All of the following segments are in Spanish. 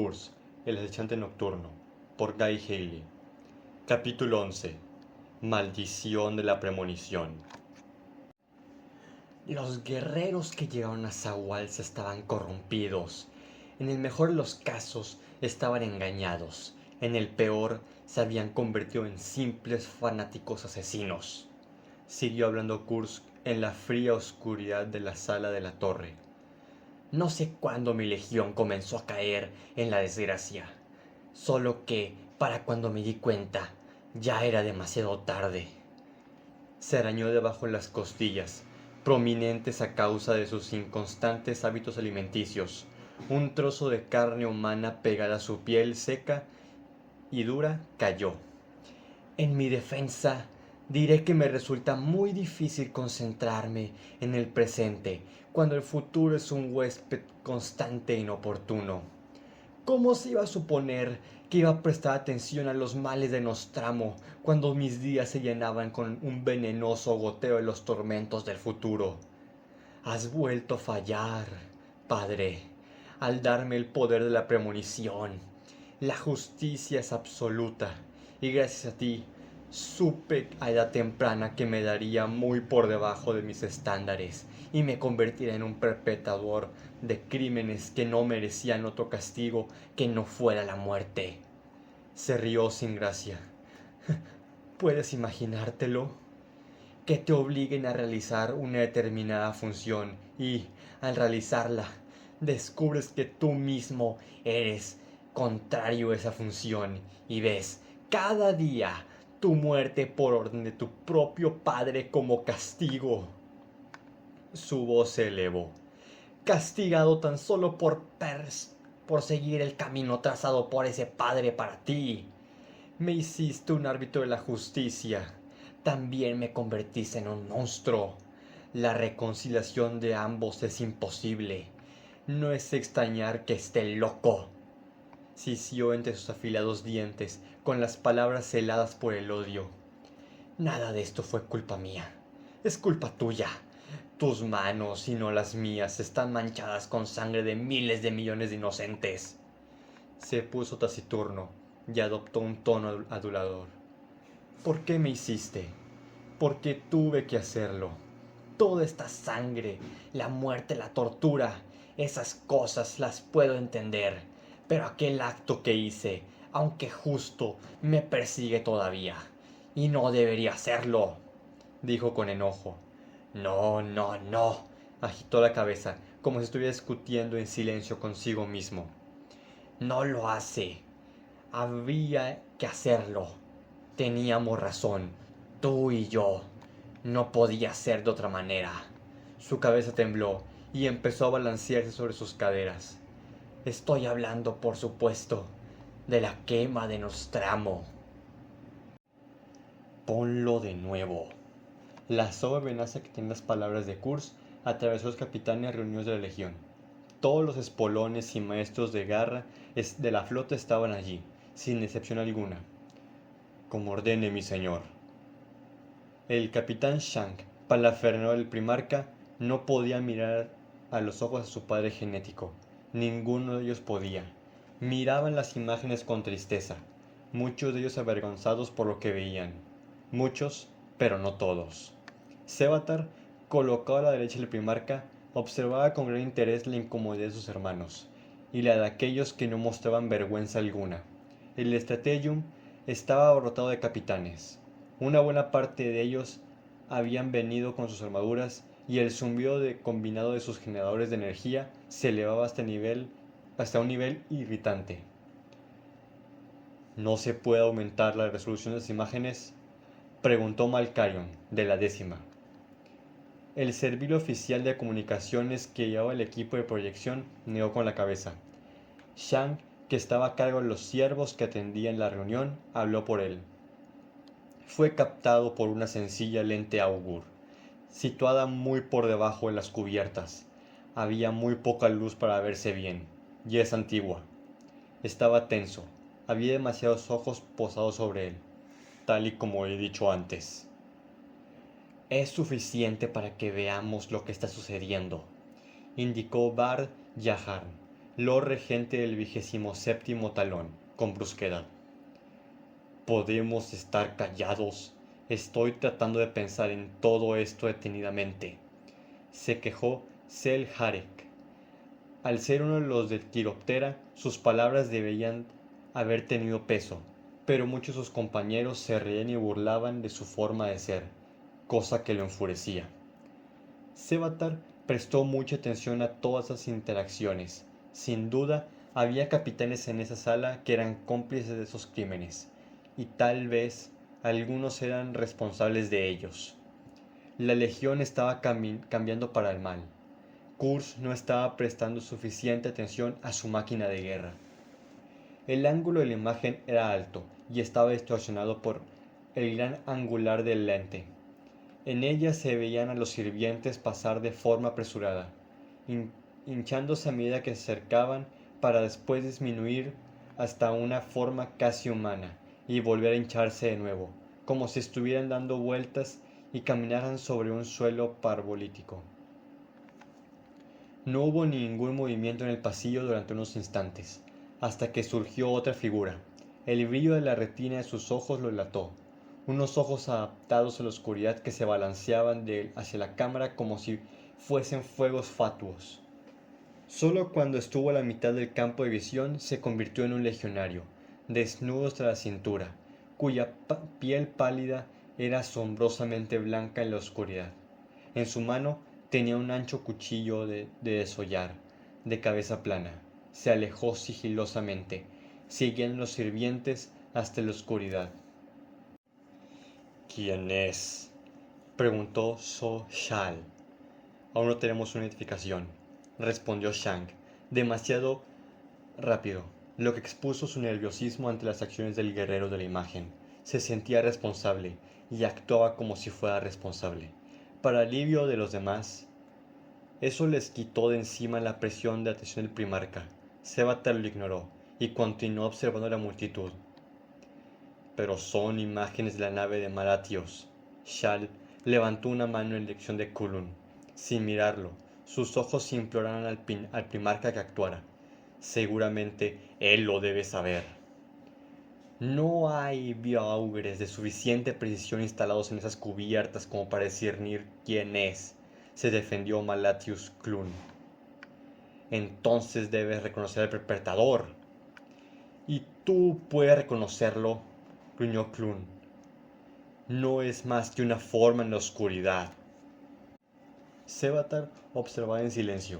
Kurz, el acechante nocturno, por Guy Haley. Capítulo 11. Maldición de la premonición. Los guerreros que llegaron a Zahualza estaban corrompidos. En el mejor de los casos estaban engañados. En el peor se habían convertido en simples fanáticos asesinos. Siguió hablando Kurz en la fría oscuridad de la sala de la torre. No sé cuándo mi legión comenzó a caer en la desgracia. Solo que, para cuando me di cuenta, ya era demasiado tarde. Se arañó debajo de las costillas, prominentes a causa de sus inconstantes hábitos alimenticios. Un trozo de carne humana pegada a su piel seca y dura cayó. En mi defensa, diré que me resulta muy difícil concentrarme en el presente cuando el futuro es un huésped constante e inoportuno. ¿Cómo se iba a suponer que iba a prestar atención a los males de Nostramo cuando mis días se llenaban con un venenoso goteo de los tormentos del futuro? Has vuelto a fallar, Padre, al darme el poder de la premonición. La justicia es absoluta, y gracias a ti supe a edad temprana que me daría muy por debajo de mis estándares y me convertiría en un perpetrador de crímenes que no merecían otro castigo que no fuera la muerte. Se rió sin gracia. ¿Puedes imaginártelo? Que te obliguen a realizar una determinada función y, al realizarla, descubres que tú mismo eres contrario a esa función y ves cada día tu muerte por orden de tu propio padre como castigo. Su voz se elevó. Castigado tan solo por seguir el camino trazado por ese padre para ti. Me hiciste un árbitro de la justicia. También me convertiste en un monstruo. La reconciliación de ambos es imposible. No es extrañar que esté loco. Sisió entre sus afilados dientes, con las palabras heladas por el odio. Nada de esto fue culpa mía. Es culpa tuya. Tus manos, y no las mías, están manchadas con sangre de miles de millones de inocentes. Se puso taciturno y adoptó un tono adulador. ¿Por qué me hiciste? Porque tuve que hacerlo. Toda esta sangre, la muerte, la tortura, esas cosas las puedo entender. Pero aquel acto que hice, aunque justo, me persigue todavía. Y no debería hacerlo, dijo con enojo. No, no, no, agitó la cabeza, como si estuviera discutiendo en silencio consigo mismo. No lo hace. Había que hacerlo. Teníamos razón, tú y yo. No podía ser de otra manera. Su cabeza tembló y empezó a balancearse sobre sus caderas. Estoy hablando, por supuesto, de la quema de Nostramo. Ponlo de nuevo. La suave amenaza que tienen las palabras de Kurz atravesó a los capitanes reunidos de la legión. Todos los espolones y maestros de guerra de la flota estaban allí, sin excepción alguna. Como ordene mi señor. El capitán Shank, palafrenero del primarca, no podía mirar a los ojos a su padre genético. Ninguno de ellos podía. Miraban las imágenes con tristeza, muchos de ellos avergonzados por lo que veían. Muchos, pero no todos. Sevatar, colocado a la derecha del primarca, observaba con gran interés la incomodidad de sus hermanos, y la de aquellos que no mostraban vergüenza alguna. El Strategium estaba abarrotado de capitanes. Una buena parte de ellos habían venido con sus armaduras y el zumbido combinado de sus generadores de energía se elevaba hasta un nivel irritante. ¿No se puede aumentar la resolución de las imágenes?, preguntó Malkarion, de la 10ª. El servil oficial de comunicaciones que llevaba el equipo de proyección negó con la cabeza. Shank, que estaba a cargo de los siervos que atendían la reunión, habló por él. Fue captado por una sencilla lente Augur, situada muy por debajo de las cubiertas. Había muy poca luz para verse bien, y es antigua. Estaba tenso, había demasiados ojos posados sobre él, tal y como he dicho antes. Es suficiente para que veamos lo que está sucediendo, indicó Bard Yaharn, Lord Regente del 27º Talón, con brusquedad. ¿Podemos estar callados? Estoy tratando de pensar en todo esto detenidamente, se quejó Seljarek. Al ser uno de los de Quiroptera, sus palabras deberían haber tenido peso, pero muchos de sus compañeros se reían y burlaban de su forma de ser, cosa que lo enfurecía. Sevatar prestó mucha atención a todas esas interacciones. Sin duda, había capitanes en esa sala que eran cómplices de esos crímenes, y tal vez algunos eran responsables de ellos. La legión estaba cambiando para el mal. Kurz no estaba prestando suficiente atención a su máquina de guerra. El ángulo de la imagen era alto y estaba distorsionado por el gran angular del lente. En ella se veían a los sirvientes pasar de forma apresurada, hinchándose a medida que se acercaban para después disminuir hasta una forma casi humana y volver a hincharse de nuevo, como si estuvieran dando vueltas y caminaran sobre un suelo parabólico. No hubo ningún movimiento en el pasillo durante unos instantes, hasta que surgió otra figura. El brillo de la retina de sus ojos lo delató. Unos ojos adaptados a la oscuridad que se balanceaban de él hacia la cámara como si fuesen fuegos fatuos. Solo cuando estuvo a la mitad del campo de visión se convirtió en un legionario, desnudo hasta la cintura, cuya piel pálida era asombrosamente blanca en la oscuridad. En su mano tenía un ancho cuchillo de desollar, de cabeza plana. Se alejó sigilosamente, siguiendo los sirvientes hasta la oscuridad. ¿Quién es?, preguntó So Shal. Aún no tenemos una identificación, respondió Shang, demasiado rápido, lo que expuso su nerviosismo ante las acciones del guerrero de la imagen. Se sentía responsable y actuaba como si fuera responsable. Para alivio de los demás, eso les quitó de encima la presión de atención del primarca. Sevatar lo ignoró y continuó observando a la multitud. Pero son imágenes de la nave de Maratios. Shal levantó una mano en dirección de Kulun. Sin mirarlo, sus ojos imploraron al primarca que actuara. Seguramente él lo debe saber. No hay bioaugres de suficiente precisión instalados en esas cubiertas como para discernir quién es, se defendió Malatius Clun. Entonces debes reconocer al perpetrador. Y tú puedes reconocerlo, gruñó Clun. No es más que una forma en la oscuridad. Sevatar observaba en silencio.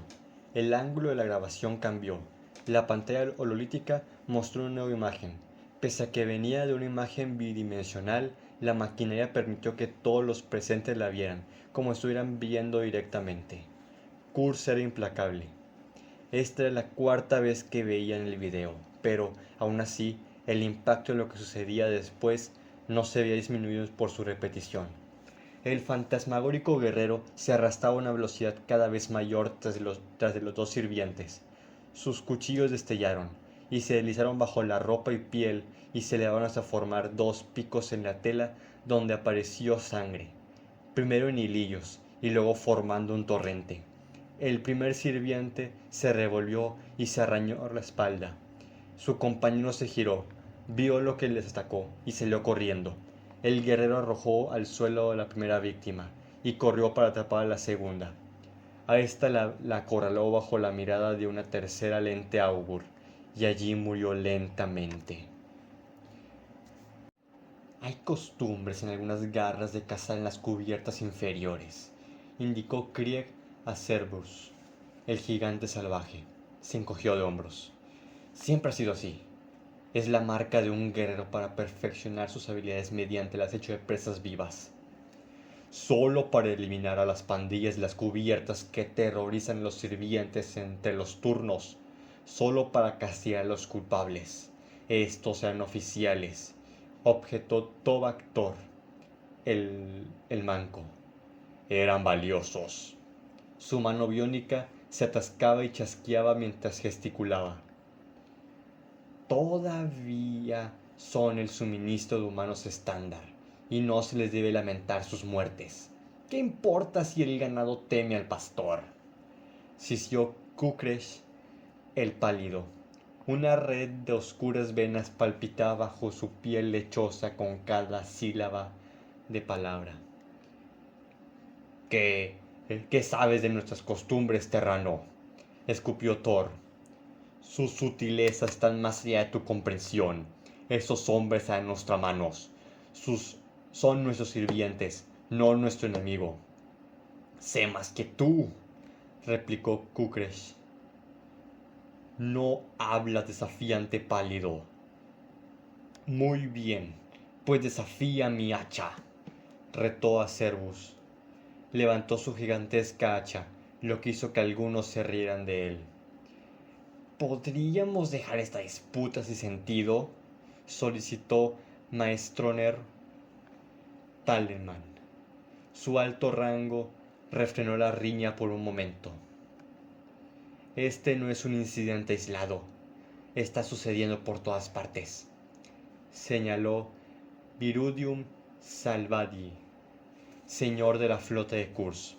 El ángulo de la grabación cambió. La pantalla hololítica mostró una nueva imagen. Pese a que venía de una imagen bidimensional, la maquinaria permitió que todos los presentes la vieran, como si estuvieran viendo directamente. Kurz era implacable. Esta era la cuarta vez que veían el video, pero, aún así, el impacto de lo que sucedía después no se había disminuido por su repetición. El fantasmagórico guerrero se arrastraba a una velocidad cada vez mayor tras de los dos sirvientes. Sus cuchillos destellaron, y se deslizaron bajo la ropa y piel y se elevaron hasta formar dos picos en la tela donde apareció sangre, primero en hilillos y luego formando un torrente. El primer sirviente se revolvió y se arañó la espalda. Su compañero se giró, vio lo que les atacó y salió corriendo. El guerrero arrojó al suelo a la primera víctima y corrió para atrapar a la segunda. A esta la acorraló bajo la mirada de una tercera lente augur y allí murió lentamente. Hay costumbres en algunas garras de cazar en las cubiertas inferiores, indicó Krieg a Cerberus. El gigante salvaje se encogió de hombros. Siempre ha sido así. Es la marca de un guerrero para perfeccionar sus habilidades mediante el acecho de presas vivas. Solo para eliminar a las pandillas de las cubiertas que terrorizan a los sirvientes entre los turnos. Solo para castigar a los culpables. Estos eran oficiales, objetó Tobak Thor, el manco. Eran valiosos. Su mano biónica se atascaba y chasqueaba mientras gesticulaba. Todavía son el suministro de humanos estándar, y no se les debe lamentar sus muertes. ¿Qué importa si el ganado teme al pastor? Sisió Kukresh, el pálido. Una red de oscuras venas palpitaba bajo su piel lechosa con cada sílaba de palabra. ¿Qué sabes de nuestras costumbres, terrano? Escupió Thor. Sus sutilezas están más allá de tu comprensión. Esos hombres a nuestras manos. Son nuestros sirvientes, no nuestro enemigo. Sé más que tú, replicó Kukresh. No hablas desafiante, pálido. Muy bien, pues desafía mi hacha, retó a Cerberus. Levantó su gigantesca hacha, lo que hizo que algunos se rieran de él. ¿Podríamos dejar esta disputa sin sentido?, solicitó Maestroner Talleman. Su alto rango refrenó la riña por un momento. Este no es un incidente aislado. Está sucediendo por todas partes, señaló Virudium Salvadi, señor de la flota de Kurz.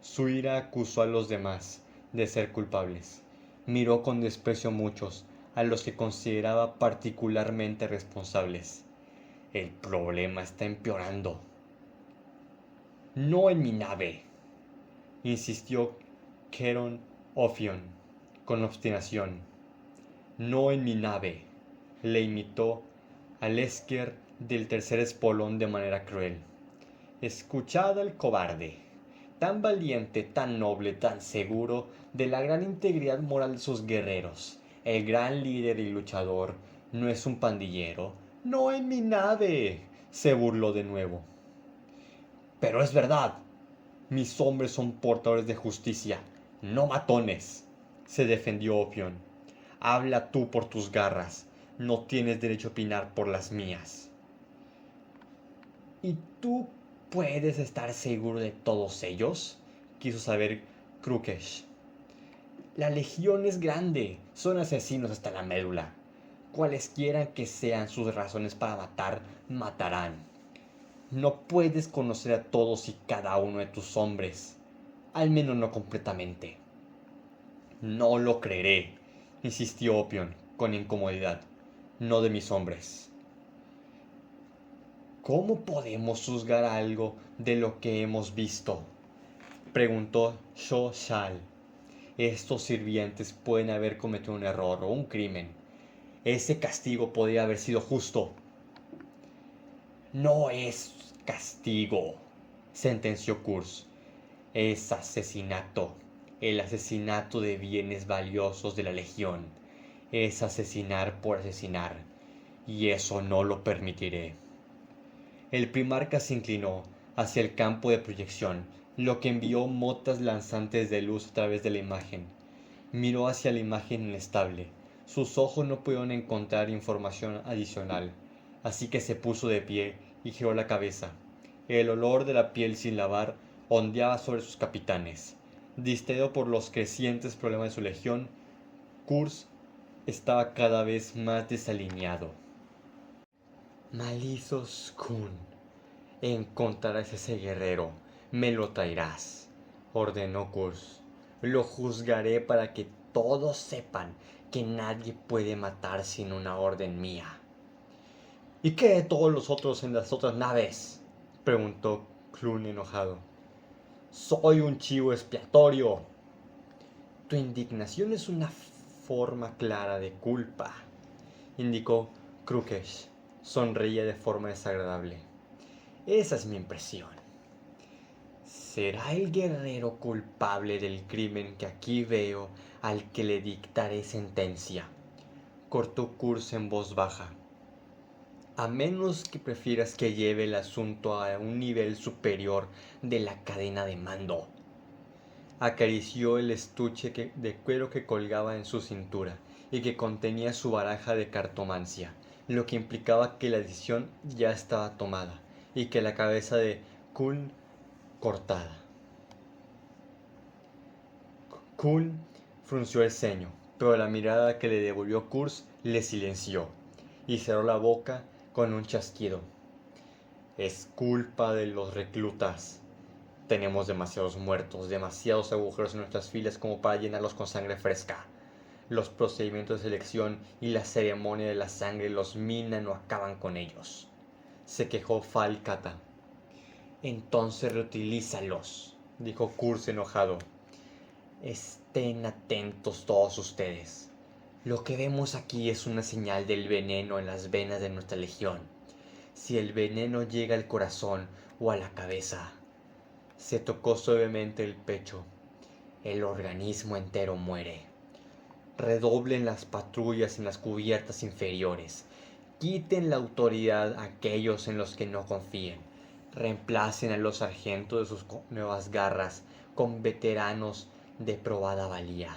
Su ira acusó a los demás de ser culpables. Miró con desprecio a muchos, a los que consideraba particularmente responsables. El problema está empeorando. No en mi nave, insistió Keron Ophion con obstinación. No en mi nave, le imitó al Esker del tercer espolón de manera cruel. Escuchad al cobarde, tan valiente, tan noble, tan seguro de la gran integridad moral de sus guerreros. El gran líder y luchador no es un pandillero. No en mi nave, se burló de nuevo. Pero es verdad, mis hombres son portadores de justicia, no matones, se defendió Ophion. Habla tú por tus garras, no tienes derecho a opinar por las mías. ¿Y tú puedes estar seguro de todos ellos?, quiso saber Krukesh. La legión es grande, son asesinos hasta la médula. Cualesquiera que sean sus razones para matar, matarán. No puedes conocer a todos y cada uno de tus hombres, al menos no completamente. No lo creeré, insistió Ophion con incomodidad. No de mis hombres. ¿Cómo podemos juzgar algo de lo que hemos visto?, preguntó Shal. Estos sirvientes pueden haber cometido un error o un crimen. Ese castigo podría haber sido justo. No es castigo, sentenció Kurz. Es asesinato. El asesinato de bienes valiosos de la Legión. Es asesinar por asesinar. Y eso no lo permitiré. El primarca se inclinó hacia el campo de proyección, lo que envió motas lanzantes de luz a través de la imagen. Miró hacia la imagen inestable. Sus ojos no pudieron encontrar información adicional, así que se puso de pie y giró la cabeza. El olor de la piel sin lavar ondeaba sobre sus capitanes. Distraído por los crecientes problemas de su legión, Kurz estaba cada vez más desalineado. Malithos Kun, encontrarás ese guerrero, me lo traerás, ordenó Kurz. Lo juzgaré para que todos sepan que nadie puede matar sin una orden mía. ¿Y qué de todos los otros en las otras naves?, preguntó Clun enojado. Soy un chivo expiatorio. Tu indignación es una forma clara de culpa, indicó Krukesh. Sonreía de forma desagradable. Esa es mi impresión. ¿Será el guerrero culpable del crimen que aquí veo al que le dictaré sentencia?, cortó Kurz en voz baja. A menos que prefieras que lleve el asunto a un nivel superior de la cadena de mando. Acarició el estuche de cuero que colgaba en su cintura y que contenía su baraja de cartomancia, lo que implicaba que la decisión ya estaba tomada y que la cabeza de Kuln cortada. Kuln frunció el ceño, pero la mirada que le devolvió Kurz le silenció, y cerró la boca con un chasquido. Es culpa de los reclutas. Tenemos demasiados muertos, demasiados agujeros en nuestras filas como para llenarlos con sangre fresca. Los procedimientos de selección y la ceremonia de la sangre los minan o acaban con ellos. Se quejó Falcata. Entonces reutilízalos, dijo Kurz enojado. Estén atentos todos ustedes. Lo que vemos aquí es una señal del veneno en las venas de nuestra legión. Si el veneno llega al corazón o a la cabeza, se tocó suavemente el pecho. El organismo entero muere. Redoblen las patrullas en las cubiertas inferiores. Quiten la autoridad a aquellos en los que no confíen. Reemplacen a los sargentos de sus nuevas garras con veteranos de probada valía.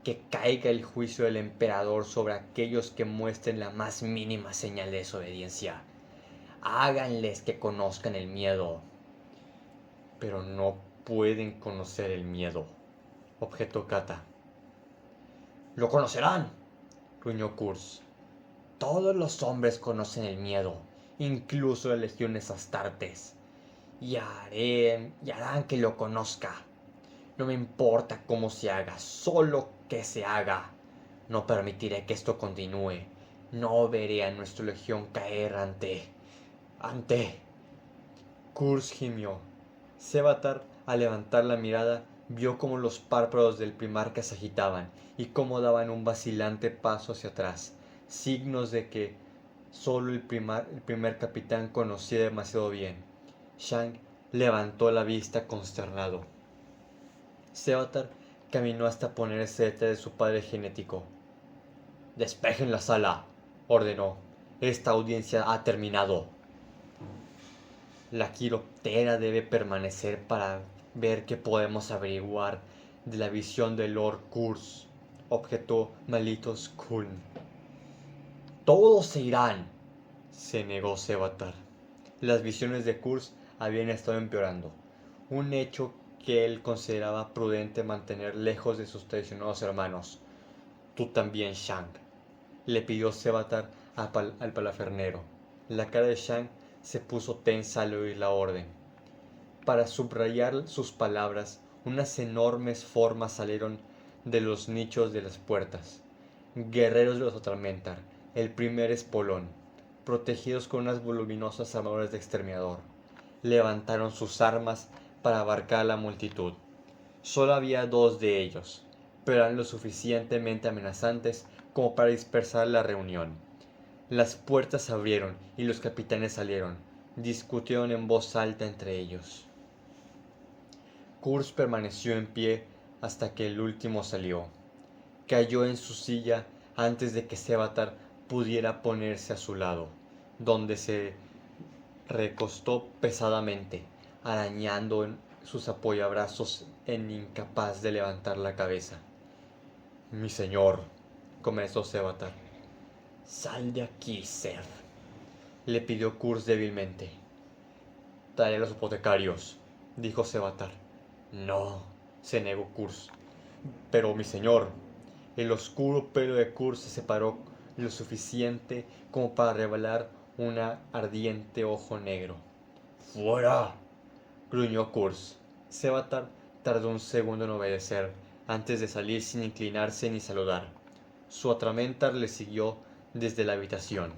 Que caiga el juicio del emperador sobre aquellos que muestren la más mínima señal de desobediencia. Háganles que conozcan el miedo. Pero no pueden conocer el miedo, objetó Kata. ¡Lo conocerán!, gruñó Kurz. Todos los hombres conocen el miedo, incluso las legiones astartes. Y harán que lo conozca. No me importa cómo se haga, solo que se haga. No permitiré que esto continúe. No veré a nuestra legión caer ante... Kurz gimió. Sevatar, al levantar la mirada, vio cómo los párpados del primarca se agitaban y cómo daban un vacilante paso hacia atrás, signos de que solo el primer capitán conocía demasiado bien. Shang levantó la vista consternado. Sevatar caminó hasta ponerse detrás de su padre genético. «Despejen la sala», ordenó. «Esta audiencia ha terminado». La quiroptera debe permanecer para ver qué podemos averiguar de la visión de Lord Kurz, objetó Malitos Kuln. Todos se irán, se negó Sevatar. Las visiones de Kurz habían estado empeorando, un hecho que él consideraba prudente mantener lejos de sus traicionados hermanos. Tú también, Shang, le pidió Sevatar al palafernero. La cara de Shang se puso tensa al oír la orden. Para subrayar sus palabras, unas enormes formas salieron de los nichos de las puertas. Guerreros de los Atormentar, el primer espolón, protegidos con unas voluminosas armaduras de exterminador, levantaron sus armas para abarcar a la multitud. Solo había 2 de ellos, pero eran lo suficientemente amenazantes como para dispersar la reunión. Las puertas se abrieron y los capitanes salieron. Discutieron en voz alta entre ellos. Kurz permaneció en pie hasta que el último salió. Cayó en su silla antes de que Sevatar pudiera ponerse a su lado, donde se recostó pesadamente, arañando en sus apoyabrazos incapaz de levantar la cabeza. «Mi señor», comenzó Sevatar. «Sal de aquí, Seth», le pidió Kurz débilmente. «Trae a los apotecarios», dijo Sevatar. «No», se negó Kurz. «Pero, mi señor». El oscuro pelo de Kurz se separó lo suficiente como para revelar un ardiente ojo negro. «¡Fuera!», gruñó Kurz. Sevatar tardó un segundo en obedecer, antes de salir sin inclinarse ni saludar. Su Atormentar le siguió desde la habitación.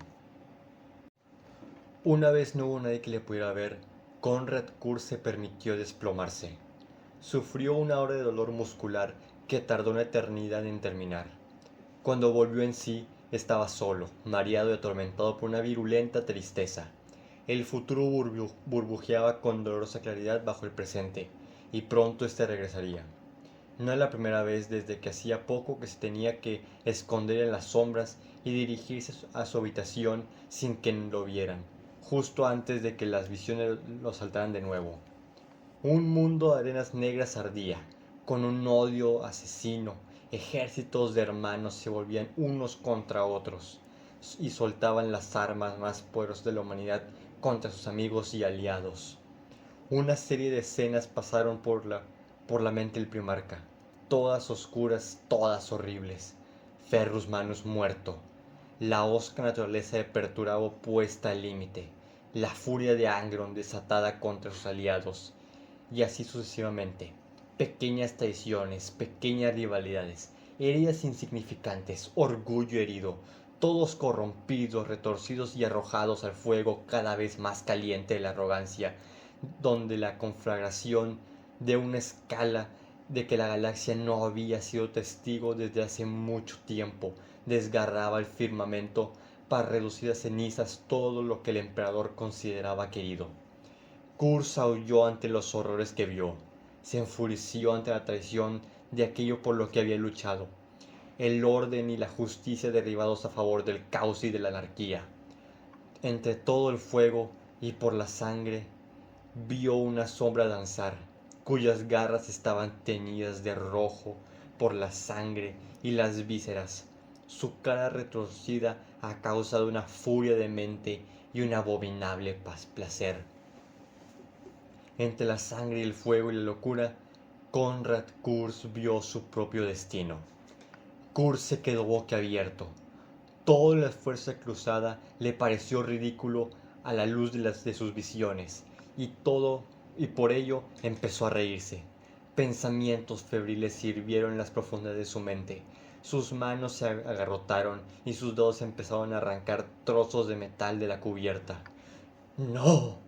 Una vez no hubo nadie que le pudiera ver, Conrad Kurz se permitió desplomarse. Sufrió una hora de dolor muscular que tardó una eternidad en terminar. Cuando volvió en sí, estaba solo, mareado y atormentado por una virulenta tristeza. El futuro burbujeaba con dolorosa claridad bajo el presente, y pronto éste regresaría. No era la primera vez desde que hacía poco que se tenía que esconder en las sombras y dirigirse a su habitación sin que lo vieran, justo antes de que las visiones lo saltaran de nuevo. Un mundo de arenas negras ardía, con un odio asesino. Ejércitos de hermanos se volvían unos contra otros y soltaban las armas más poderosas de la humanidad contra sus amigos y aliados. Una serie de escenas pasaron por la mente del primarca, todas oscuras, todas horribles. Ferrus Manus muerto, la osca naturaleza de Perturabo puesta al límite, la furia de Angron desatada contra sus aliados, y así sucesivamente. Pequeñas traiciones, pequeñas rivalidades, heridas insignificantes, orgullo herido, todos corrompidos, retorcidos y arrojados al fuego cada vez más caliente de la arrogancia, donde la conflagración de una escala de que la galaxia no había sido testigo desde hace mucho tiempo desgarraba el firmamento para reducir a cenizas todo lo que el emperador consideraba querido. Kurz aulló ante los horrores que vio, se enfureció ante la traición de aquello por lo que había luchado, el orden y la justicia derribados a favor del caos y de la anarquía. Entre todo el fuego y por la sangre vio una sombra danzar, cuyas garras estaban teñidas de rojo por la sangre y las vísceras, su cara retorcida a causa de una furia demente y un abominable placer. Entre la sangre y el fuego y la locura, Konrad Kurz vio su propio destino. Kurz se quedó boquiabierto. Toda la fuerza cruzada le pareció ridículo a la luz de sus visiones, y por ello empezó a reírse. Pensamientos febriles sirvieron en las profundidades de su mente. Sus manos se agarrotaron y sus dedos empezaron a arrancar trozos de metal de la cubierta. ¡No!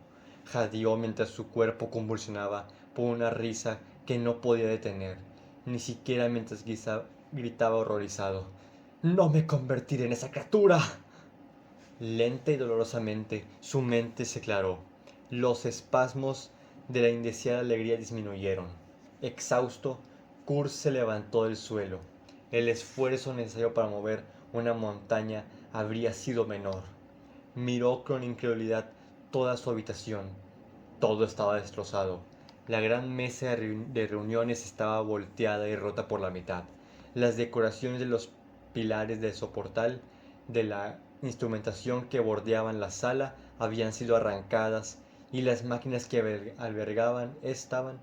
Jadeó mientras su cuerpo convulsionaba por una risa que no podía detener, ni siquiera mientras gritaba horrorizado. ¡No me convertiré en esa criatura! Lenta y dolorosamente su mente se aclaró. Los espasmos de la indeseada alegría disminuyeron. Exhausto, Kurz se levantó del suelo. El esfuerzo necesario para mover una montaña habría sido menor. Miró con incredulidad toda su habitación. Todo estaba destrozado. La gran mesa de reuniones estaba volteada y rota por la mitad. Las decoraciones de los pilares de soportal de la instrumentación que bordeaban la sala habían sido arrancadas y las máquinas que albergaba estaban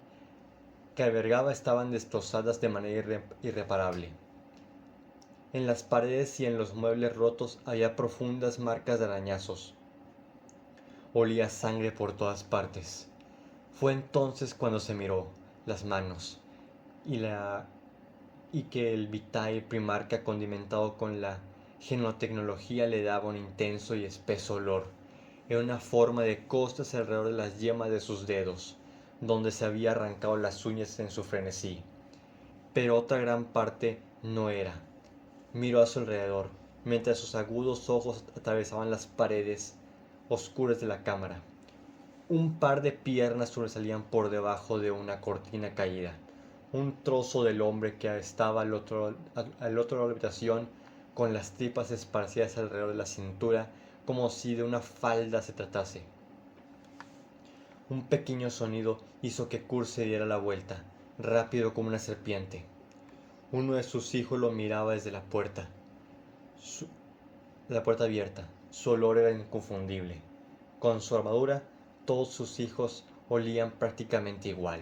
destrozadas de manera irreparable. En las paredes y en los muebles rotos había profundas marcas de arañazos. Olía sangre por todas partes. Fue entonces cuando se miró las manos y que el Vitae Primarca condimentado con la genotecnología le daba un intenso y espeso olor. Era una forma de costras alrededor de las yemas de sus dedos, donde se había arrancado las uñas en su frenesí. Pero otra gran parte no era. Miró a su alrededor, mientras sus agudos ojos atravesaban las paredes oscuras de la cámara. Un par de piernas sobresalían por debajo de una cortina caída. Un trozo del hombre que estaba al otro lado de la habitación, con las tripas esparcidas alrededor de la cintura, como si de una falda se tratase. Un pequeño sonido hizo que Kurz se diera la vuelta, rápido como una serpiente. Uno de sus hijos lo miraba desde la puerta abierta. Su olor era inconfundible. Con su armadura, todos sus hijos olían prácticamente igual.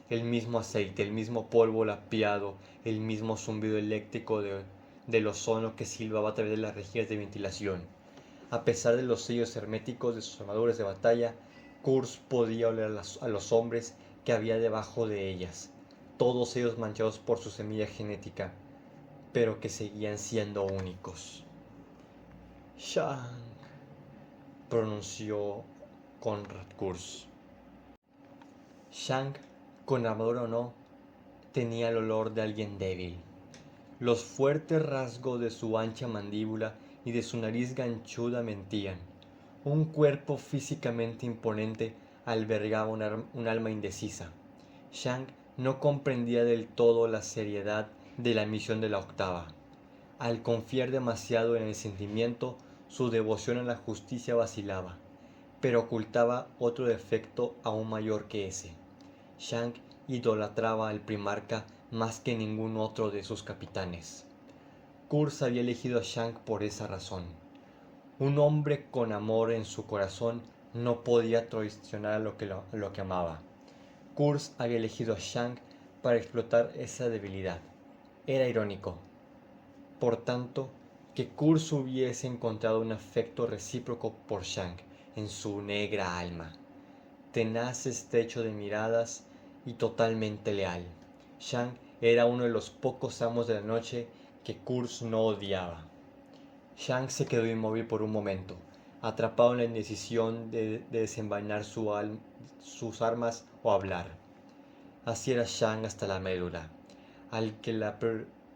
El mismo aceite, el mismo polvo lapeado, el mismo zumbido eléctrico del ozono que silbaba a través de las rejillas de ventilación. A pesar de los sellos herméticos de sus armaduras de batalla, Kurz podía oler a los hombres que había debajo de ellas, todos ellos manchados por su semilla genética, pero que seguían siendo únicos. Shang, pronunció Konrad Kurz. Shang, con armadura o no, tenía el olor de alguien débil. Los fuertes rasgos de su ancha mandíbula y de su nariz ganchuda mentían. Un cuerpo físicamente imponente albergaba un alma indecisa. Shang no comprendía del todo la seriedad de la misión de la octava. Al confiar demasiado en el sentimiento, su devoción a la justicia vacilaba, pero ocultaba otro defecto aún mayor que ese. Shang idolatraba al primarca más que ningún otro de sus capitanes. Kurz había elegido a Shang por esa razón. Un hombre con amor en su corazón no podía traicionar a lo que amaba. Kurz había elegido a Shang para explotar esa debilidad. Era irónico, por tanto, que Kurz hubiese encontrado un afecto recíproco por Shang en su negra alma. Tenaz, estrecho de miradas y totalmente leal. Shang Era uno de los pocos amos de la noche que Kurz no odiaba. Shang se quedó inmóvil por un momento, atrapado en la indecisión de desenvainar sus armas o hablar. Así era Shang hasta la médula, al que la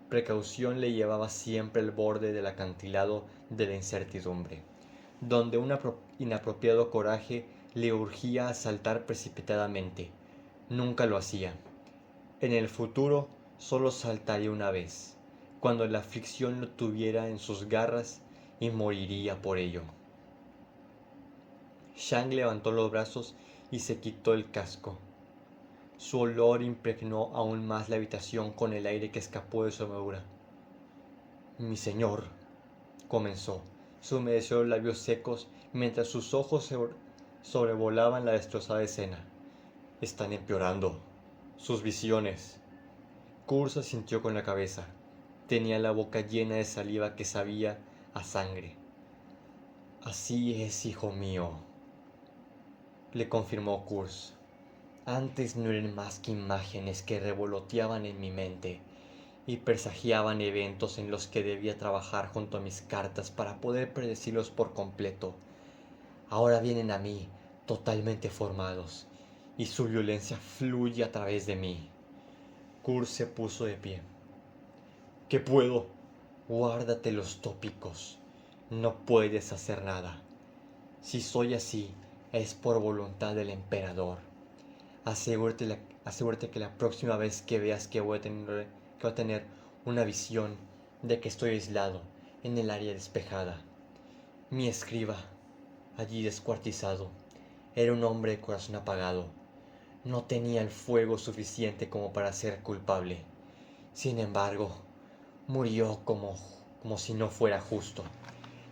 precaución le llevaba siempre al borde del acantilado de la incertidumbre, donde un inapropiado coraje le urgía a saltar precipitadamente. Nunca lo hacía. En el futuro solo saltaría una vez, cuando la aflicción lo tuviera en sus garras, y moriría por ello. Shang levantó los brazos y se quitó el casco. Su olor impregnó aún más la habitación con el aire que escapó de su armadura. Mi señor, comenzó. Se humedeció los labios secos mientras sus ojos sobrevolaban la destrozada escena. Están empeorando. Sus visiones. Kurz asintió con la cabeza. Tenía la boca llena de saliva que sabía a sangre. Así es, hijo mío, le confirmó Kurz. Antes no eran más que imágenes que revoloteaban en mi mente y presagiaban eventos en los que debía trabajar junto a mis cartas para poder predecirlos por completo. Ahora vienen a mí, totalmente formados, y su violencia fluye a través de mí. Kurz se puso de pie. ¿Qué puedo? Guárdate los tópicos. No puedes hacer nada. Si soy así, es por voluntad del emperador. Asegúrate que la próxima vez que veas que voy a tener una visión de que estoy aislado en el área despejada. Mi escriba, allí descuartizado, era un hombre de corazón apagado. No tenía el fuego suficiente como para ser culpable. Sin embargo, murió como si no fuera justo.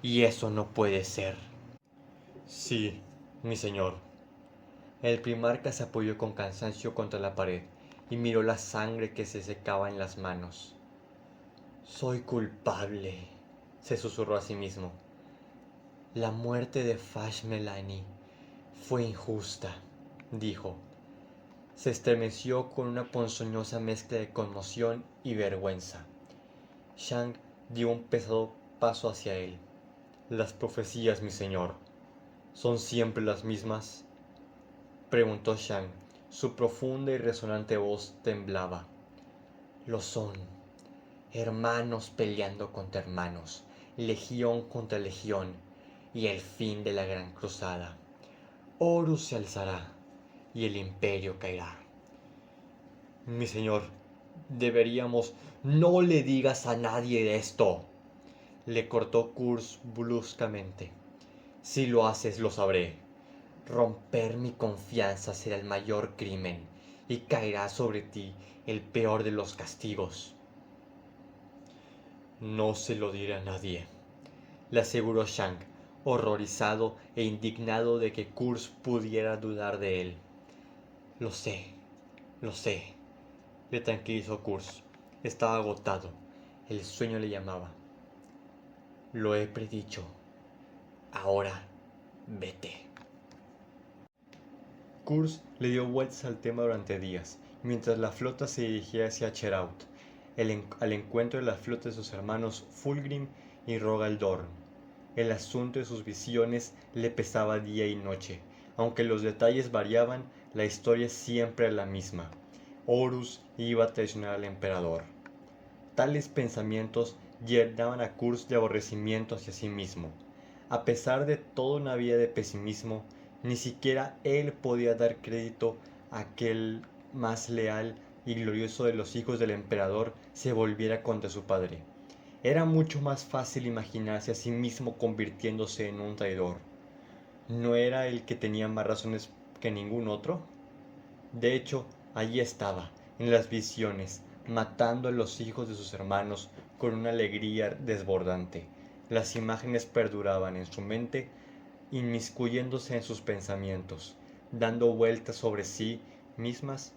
Y eso no puede ser. Sí, mi señor. El primarca se apoyó con cansancio contra la pared y miró la sangre que se secaba en las manos. Soy culpable, se susurró a sí mismo. La muerte de Fashmelani fue injusta, dijo. Se estremeció con una ponzoñosa mezcla de conmoción y vergüenza. Shang dio un pesado paso hacia él. Las profecías, mi señor, ¿son siempre las mismas? Preguntó Shang. Su profunda y resonante voz temblaba. Lo son. Hermanos peleando contra hermanos, legión contra legión, y el fin de la gran cruzada. Horus se alzará, y el imperio caerá. Mi señor, deberíamos... No le digas a nadie de esto, le cortó Kurz bruscamente. Si lo haces, lo sabré. Romper mi confianza será el mayor crimen, y caerá sobre ti el peor de los castigos. No se lo diré a nadie, le aseguró Shang, horrorizado e indignado de que Kurz pudiera dudar de él. Lo sé, le tranquilizó Kurz. Estaba agotado, el sueño le llamaba. Lo he predicho. Ahora, vete. Kurz le dio vueltas al tema durante días, mientras la flota se dirigía hacia Cheraut, al encuentro de las flotas de sus hermanos Fulgrim y Rogal Dorn. El asunto de sus visiones le pesaba día y noche. Aunque los detalles variaban, la historia siempre era la misma. Horus iba a traicionar al emperador. Tales pensamientos llenaban a Kurz de aborrecimiento hacia sí mismo. A pesar de toda una vida de pesimismo, ni siquiera él podía dar crédito a que el más leal y glorioso de los hijos del emperador se volviera contra su padre. Era mucho más fácil imaginarse a sí mismo convirtiéndose en un traidor. ¿No era el que tenía más razones que ningún otro? De hecho, allí estaba, en las visiones, matando a los hijos de sus hermanos con una alegría desbordante. Las imágenes perduraban en su mente, inmiscuyéndose en sus pensamientos, dando vueltas sobre sí mismas.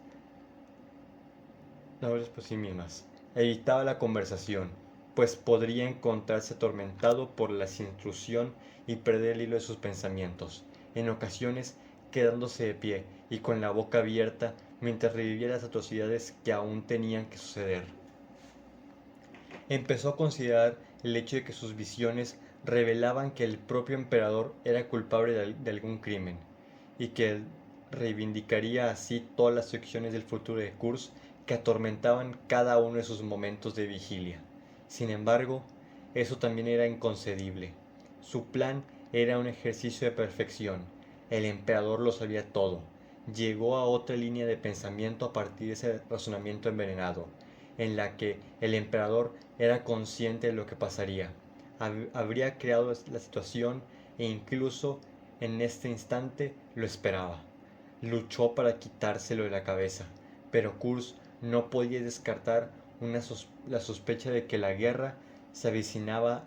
Evitaba la conversación, pues podría encontrarse atormentado por la intrusión y perder el hilo de sus pensamientos. En ocasiones, quedándose de pie y con la boca abierta, mientras revivía las atrocidades que aún tenían que suceder. Empezó a considerar el hecho de que sus visiones revelaban que el propio emperador era culpable de algún crimen, y que él reivindicaría así todas las secciones del futuro de Kurz que atormentaban cada uno de sus momentos de vigilia. Sin embargo, eso también era inconcebible. Su plan era un ejercicio de perfección. El emperador lo sabía todo. Llegó a otra línea de pensamiento a partir de ese razonamiento envenenado, en la que el emperador era consciente de lo que pasaría. Habría creado la situación e incluso en este instante lo esperaba. Luchó para quitárselo de la cabeza, pero Kurz no podía descartar la sospecha de que la guerra se avecinaba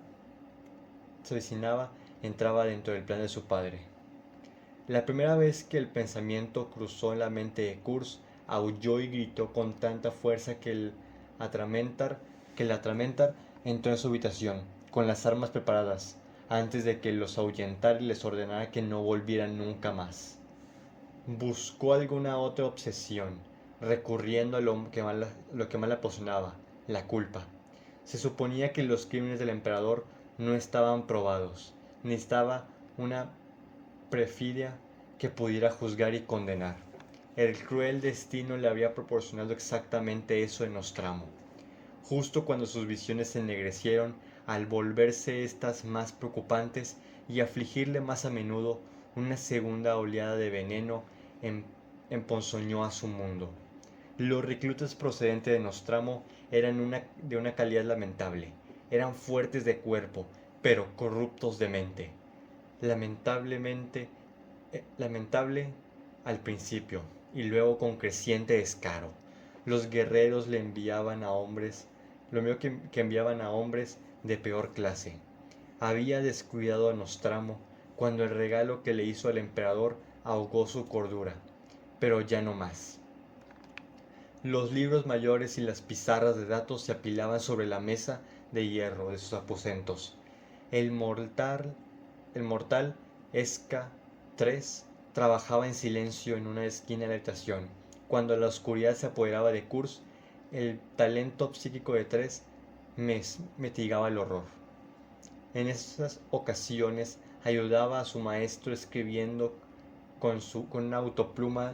entraba dentro del plan de su padre. La primera vez que el pensamiento cruzó en la mente de Kurz, aulló y gritó con tanta fuerza que el Atramentar entró en su habitación, con las armas preparadas, antes de que los ahuyentara y les ordenara que no volvieran nunca más. Buscó alguna otra obsesión, recurriendo a lo que más la apasionaba, la culpa. Se suponía que los crímenes del emperador no estaban probados, ni estaba una perfidia que pudiera juzgar y condenar. El cruel destino le había proporcionado exactamente eso en Nostramo. Justo cuando sus visiones se ennegrecieron, al volverse estas más preocupantes y afligirle más a menudo, una segunda oleada de veneno emponzoñó a su mundo. Los reclutas procedentes de Nostramo eran de una calidad lamentable. Eran fuertes de cuerpo, pero corruptos de mente. Lamentable al principio y luego con creciente descaro. Los guerreros le enviaban a hombres, lo mismo que enviaban a hombres de peor clase. Había descuidado a Nostramo cuando el regalo que le hizo al emperador ahogó su cordura, pero ya no más. Los libros mayores y las pizarras de datos se apilaban sobre la mesa de hierro de sus aposentos. El mortal Esca 3 trabajaba en silencio en una esquina de la habitación. Cuando la oscuridad se apoderaba de Kurz, el talento psíquico de 3 mitigaba el horror. En esas ocasiones ayudaba a su maestro escribiendo con una autopluma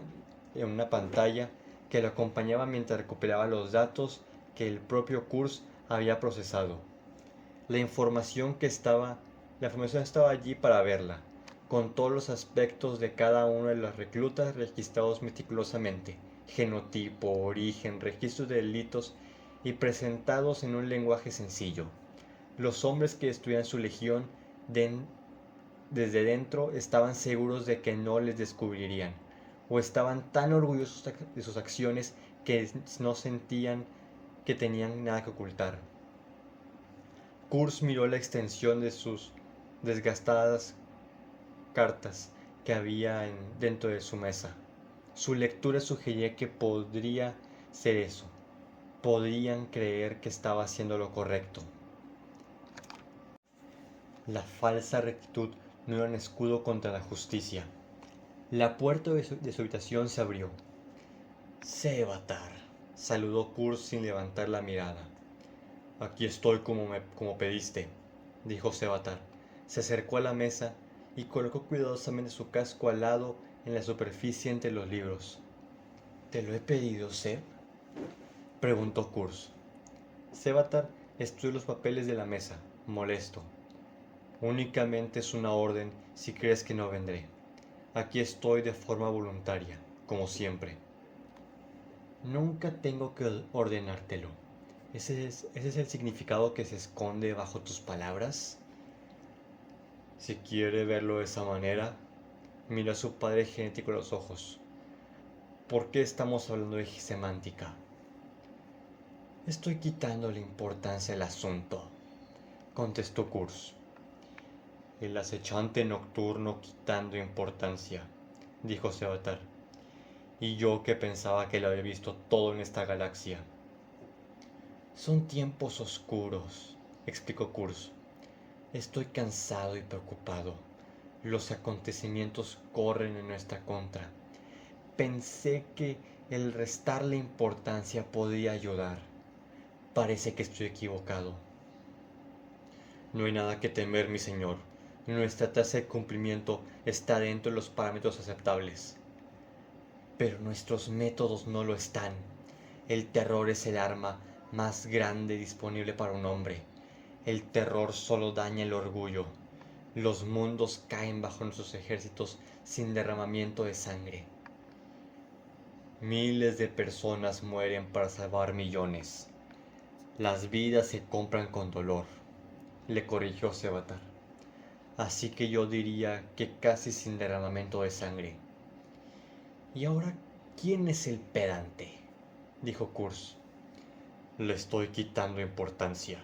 en una pantalla que lo acompañaba mientras recuperaba los datos que el propio Kurz había procesado. La información estaba allí para verla, con todos los aspectos de cada uno de los reclutas registrados meticulosamente, genotipo, origen, registros de delitos y presentados en un lenguaje sencillo. Los hombres que destruían su legión desde dentro estaban seguros de que no les descubrirían, o estaban tan orgullosos de sus acciones que no sentían que tenían nada que ocultar. Kurz miró la extensión de sus desgastadas cartas que había dentro de su mesa. Su lectura sugería que podría ser eso. Podrían creer que estaba haciendo lo correcto. La falsa rectitud no era un escudo contra la justicia. La puerta de su habitación se abrió. Sevatar, saludó Kurz sin levantar la mirada. Aquí estoy como pediste, dijo Sevatar. Se acercó a la mesa y colocó cuidadosamente su casco al lado en la superficie entre los libros. ¿Te lo he pedido, Seb? Preguntó Kurz. Sevatar estudió los papeles de la mesa, molesto. Únicamente es una orden si crees que no vendré. Aquí estoy de forma voluntaria, como siempre. Nunca tengo que ordenártelo. ¿Ese es el significado que se esconde bajo tus palabras? Si quiere verlo de esa manera, miró a su padre genético a los ojos. ¿Por qué estamos hablando de semántica? Estoy quitándole importancia al asunto, contestó Kurz. El acechante nocturno quitando importancia, dijo Sevatar. Y yo que pensaba que lo había visto todo en esta galaxia. Son tiempos oscuros, explicó Kurz. Estoy cansado y preocupado. Los acontecimientos corren en nuestra contra. Pensé que el restarle importancia podría ayudar. Parece que estoy equivocado. No hay nada que temer, mi señor. Nuestra tasa de cumplimiento está dentro de los parámetros aceptables. Pero nuestros métodos no lo están. El terror es el arma más grande disponible para un hombre. El terror solo daña el orgullo. Los mundos caen bajo nuestros ejércitos sin derramamiento de sangre. Miles de personas mueren para salvar millones. Las vidas se compran con dolor, le corrigió Sevatar. Así que yo diría que casi sin derramamiento de sangre. ¿Y ahora quién es el pedante?, dijo Kurz. Le estoy quitando importancia,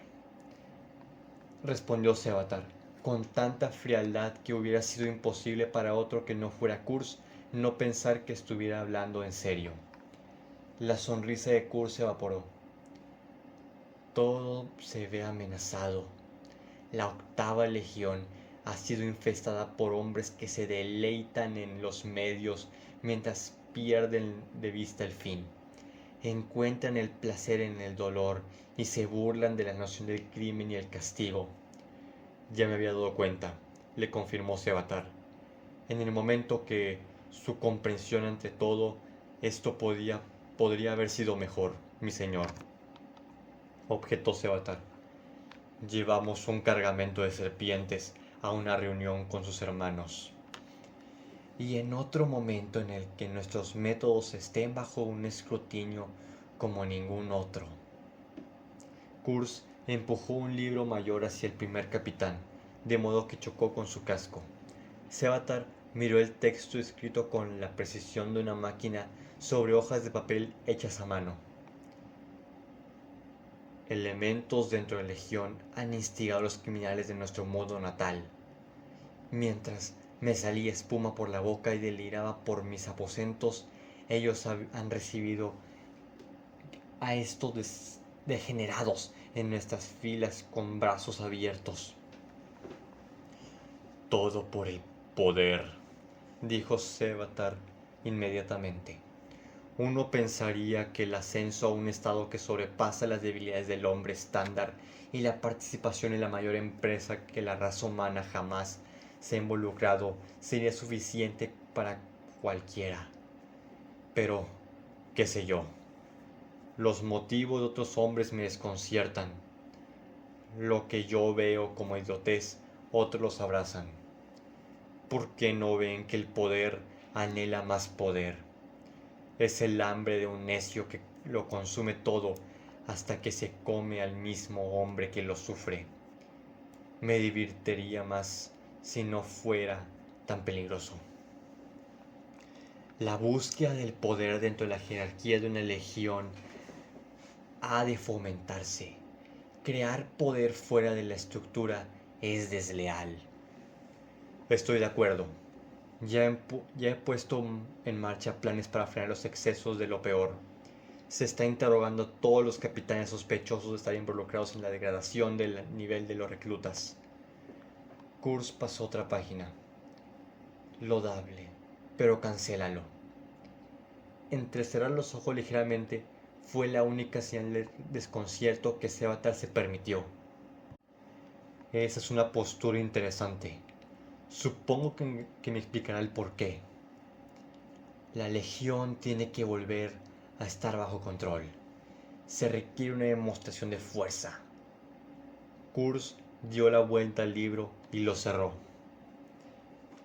respondió Sevatar, con tanta frialdad que hubiera sido imposible para otro que no fuera Kurz no pensar que estuviera hablando en serio. La sonrisa de Kurz se evaporó. Todo se ve amenazado. La octava legión ha sido infestada por hombres que se deleitan en los medios mientras pierden de vista el fin. Encuentran el placer en el dolor y se burlan de la noción del crimen y el castigo. Ya me había dado cuenta, le confirmó Sevatar. En el momento que su comprensión ante todo esto podría haber sido mejor, mi señor, objetó Sevatar. Llevamos un cargamento de serpientes a una reunión con sus hermanos. Y en otro momento en el que nuestros métodos estén bajo un escrutinio como ningún otro. Kurz empujó un libro mayor hacia el primer capitán, de modo que chocó con su casco. Sevatar miró el texto escrito con la precisión de una máquina sobre hojas de papel hechas a mano. Elementos dentro de la legión han instigado a los criminales de nuestro mundo natal. Mientras me salía espuma por la boca y deliraba por mis aposentos, ellos han recibido a estos degenerados en nuestras filas con brazos abiertos. Todo por el poder, dijo Sevatar inmediatamente. Uno pensaría que el ascenso a un estado que sobrepasa las debilidades del hombre estándar y la participación en la mayor empresa que la raza humana jamás se ha involucrado sería suficiente para cualquiera. Pero, qué sé yo, los motivos de otros hombres me desconciertan. Lo que yo veo como idiotez, otros los abrazan. ¿Por qué no ven que el poder anhela más poder? Es el hambre de un necio que lo consume todo hasta que se come al mismo hombre que lo sufre. Me divertiría más si no fuera tan peligroso. La búsqueda del poder dentro de la jerarquía de una legión ha de fomentarse. Crear poder fuera de la estructura es desleal. Estoy de acuerdo. Ya he puesto en marcha planes para frenar los excesos de lo peor. Se está interrogando a todos los capitanes sospechosos de estar involucrados en la degradación del nivel de los reclutas. Kurz pasó otra página. Lodable, pero cancélalo. Entrecerrar los ojos ligeramente fue la única señal de desconcierto que Sevatar se permitió. Esa es una postura interesante. Supongo que me explicará el porqué. La legión tiene que volver a estar bajo control. Se requiere una demostración de fuerza. Kurz dio la vuelta al libro y lo cerró.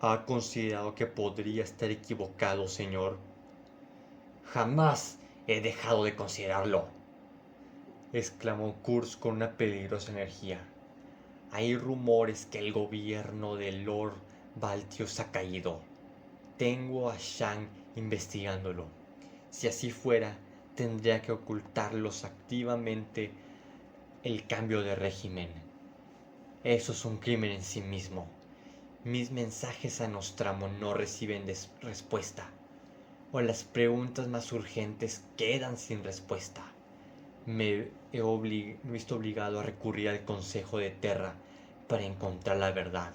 ¿Ha considerado que podría estar equivocado, señor? Jamás he dejado de considerarlo, exclamó Kurz con una peligrosa energía. Hay rumores que el gobierno de Lord Baltius ha caído. Tengo a Shang investigándolo. Si así fuera, tendría que ocultarlos activamente el cambio de régimen. Eso es un crimen en sí mismo. Mis mensajes a Nostramo no reciben respuesta, o las preguntas más urgentes quedan sin respuesta. Me he visto obligado a recurrir al Consejo de Terra para encontrar la verdad.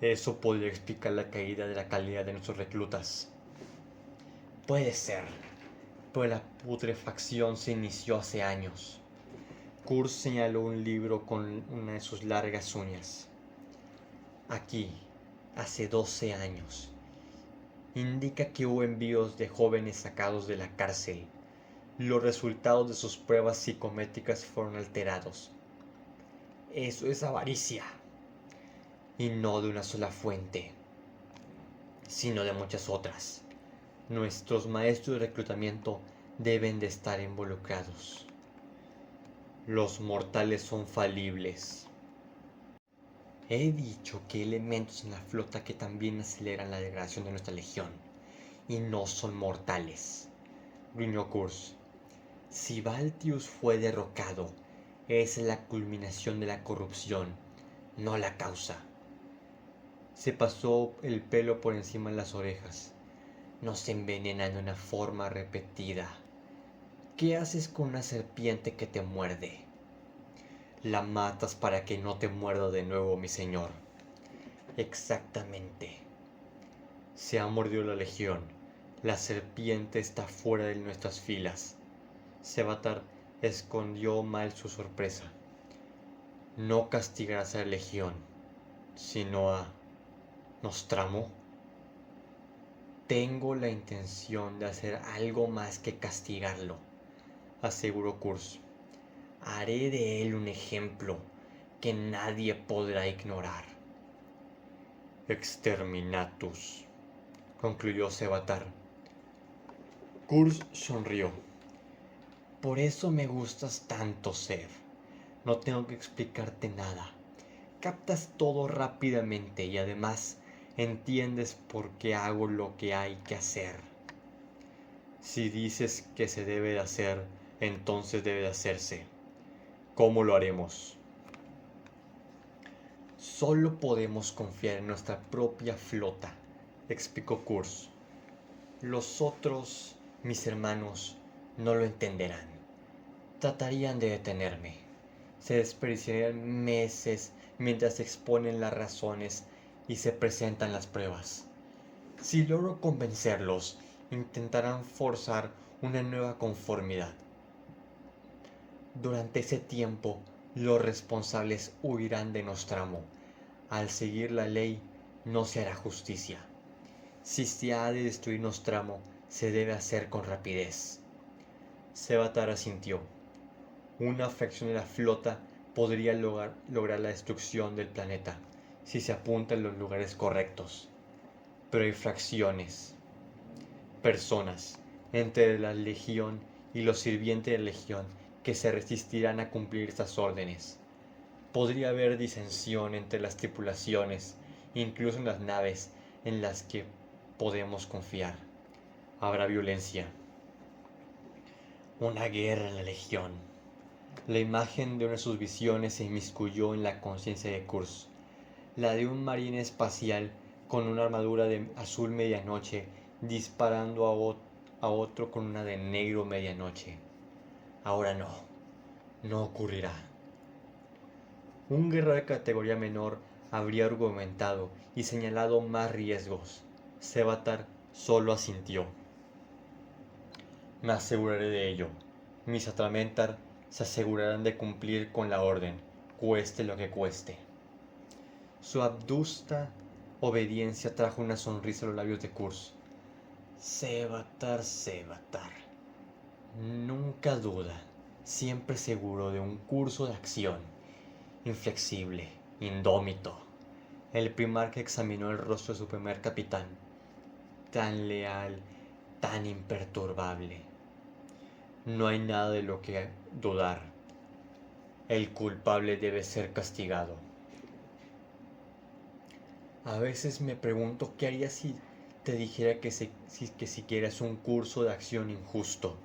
Eso podría explicar la caída de la calidad de nuestros reclutas. Puede ser, pero la putrefacción se inició hace años. Kurz señaló un libro con una de sus largas uñas. Aquí, hace 12 años. Indica que hubo envíos de jóvenes sacados de la cárcel. Los resultados de sus pruebas psicométricas fueron alterados. Eso es avaricia. Y no de una sola fuente, sino de muchas otras. Nuestros maestros de reclutamiento deben de estar involucrados. Los mortales son falibles. He dicho que hay elementos en la flota que también aceleran la degradación de nuestra legión, y no son mortales, gruñó Kurz. Si Valtius fue derrocado, es la culminación de la corrupción, no la causa. Se pasó el pelo por encima de las orejas. Nos envenenan de una forma repetida. ¿Qué haces con una serpiente que te muerde? La matas para que no te muerda de nuevo, mi señor. Exactamente. Se ha mordido la legión. La serpiente está fuera de nuestras filas. Sevatar escondió mal su sorpresa. No castigarás a la legión, sino a Nostramo. Tengo la intención de hacer algo más que castigarlo, aseguró Kurz. Haré de él un ejemplo que nadie podrá ignorar. Exterminatus, concluyó Sevatar. Kurz sonrió. Por eso me gustas tanto, Sev. No tengo que explicarte nada. Captas todo rápidamente y además entiendes por qué hago lo que hay que hacer. Si dices que se debe de hacer, entonces debe de hacerse. ¿Cómo lo haremos? Solo podemos confiar en nuestra propia flota, explicó Kurz. Los otros, mis hermanos, no lo entenderán. Tratarían de detenerme. Se desperdiciarían meses mientras se exponen las razones y se presentan las pruebas. Si logro convencerlos, intentarán forzar una nueva conformidad. Durante ese tiempo, los responsables huirán de Nostramo. Al seguir la ley, no se hará justicia. Si se ha de destruir Nostramo, se debe hacer con rapidez. Sevatar asintió. Una fracción de la flota podría lograr la destrucción del planeta si se apunta en los lugares correctos. Pero hay fracciones, personas, entre la legión y los sirvientes de la legión que se resistirán a cumplir estas órdenes. Podría haber disensión entre las tripulaciones, incluso en las naves en las que podemos confiar. Habrá violencia. Una guerra en la legión. La imagen de una de sus visiones se inmiscuyó en la conciencia de Kurz, la de un marine espacial con una armadura de azul medianoche disparando a otro con una de negro medianoche. Ahora no ocurrirá. Un guerrero de categoría menor habría argumentado y señalado más riesgos. Sevatar solo asintió. Me aseguraré de ello. Mis Atramentar se asegurarán de cumplir con la orden, cueste lo que cueste. Su adusta obediencia trajo una sonrisa a los labios de Kurz. Sevatar. Nunca duda, siempre seguro de un curso de acción. Inflexible, indómito. El primarca examinó el rostro de su primer capitán. Tan leal, tan imperturbable. No hay nada de lo que dudar. El culpable debe ser castigado. A veces me pregunto qué harías si te dijera que si quieres un curso de acción injusto.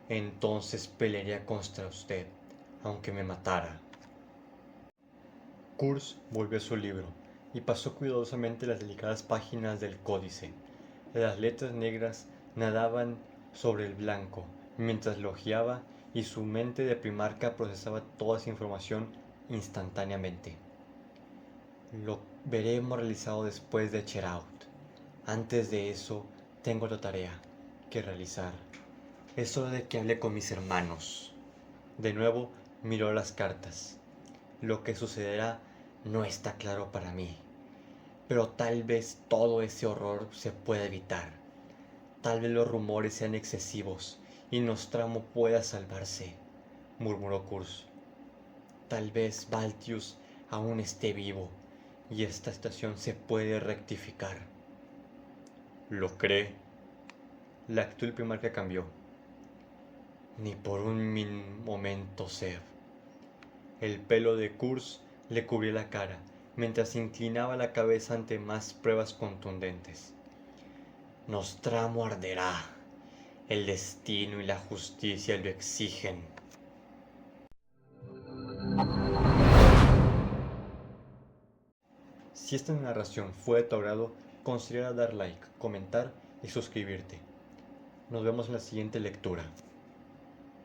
Entonces pelearía contra usted, aunque me matara. Kurz volvió a su libro y pasó cuidadosamente las delicadas páginas del códice. Las letras negras nadaban sobre el blanco mientras lo hojeaba y su mente de primarca procesaba toda esa información instantáneamente. Lo veremos realizado después de Check Out. Antes de eso, tengo otra tarea que realizar. Es hora de que hable con mis hermanos. De nuevo, miró las cartas. Lo que sucederá no está claro para mí, pero tal vez todo ese horror se pueda evitar. Tal vez los rumores sean excesivos y Nostramo pueda salvarse, murmuró Kurz. Tal vez Baltius aún esté vivo y esta estación se puede rectificar. ¿Lo cree? La actitud del primarca cambió. Ni por un momento, Seb. El pelo de Kurz le cubría la cara, mientras inclinaba la cabeza ante más pruebas contundentes. Nostramo arderá. El destino y la justicia lo exigen. Si esta narración fue de tu agrado, considera dar like, comentar y suscribirte. Nos vemos en la siguiente lectura.